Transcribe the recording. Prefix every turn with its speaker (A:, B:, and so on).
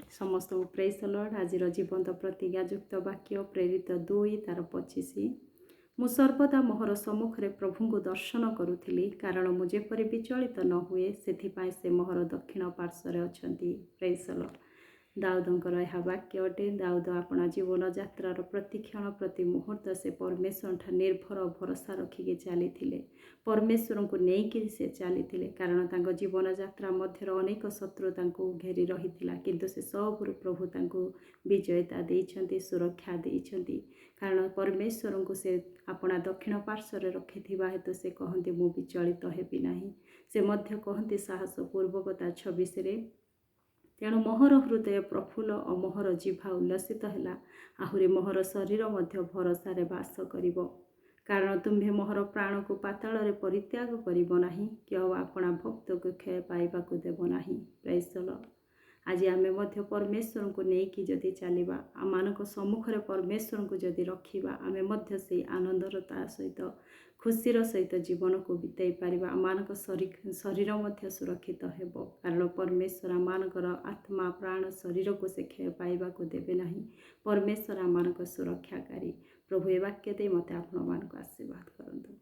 A: समस्त praise the Lord. आज जीवंत प्रतिज्ञायुक्त वाक्य प्रेरित 2:25 मु सर्वदा मोहर सम्मुख प्रभु को दर्शन करुली कारण मु जेपरि विचलित न हुए से से मोहर दक्षिण पार्श्व अच्छी। Praise the Lord. दाऊदंकर यह वाक्य अटे। दाऊद अपना जीवन यात्रार प्रतिक्षण प्रति मुहूर्त से परमेश्वर ठा निर्भर भरोसा रखिके चली परमेश्वर को लेकिन से चली कारण तांको जीवन यात्रा मध्य अनेक शत्रु घेरी रही किंतु से सबुरु प्रभु तांको विजयता देइछन्ति सुरक्षा देइछन्ति कारण परमेश्वर को से अपना दक्षिण पार्श्व रखि हेतु से कहते मु विचलित हेबि नाही। से मध्य कहते साहस पूर्वकता 26 तेणु मोहर हृदय प्रफुल्ल और मोहर जिह्वा उल्लसित है आहुरी मोहर शरीर मध्य भरोसा बास करिवो कारण तुम्हें मोहर प्राण को पाताल रे परित्याग करिवो नाही कि अपना भक्त को क्षय पाइबाकु देबो नाही। Praise the Lord. आज आमे मध्य परमेश्वर को लेकिन जदि चलिबा आमानक सम्मुख रे परमेश्वर को जदि रखिबा आमे मध्य से आनंदरता सहित खुशीर सहित जीवन को बिताई पारिबा आमानक शरीर मध्य सुरक्षित हेबो कारण परमेश्वर आमानकर आत्मा प्राण शरीर को से क्षय पाइबाकु देबे नाही। परमेश्वर आमानक सुरक्षाकारी। प्रभु ए वाक्य दे मते आपण मानक आशीर्वाद करंतु।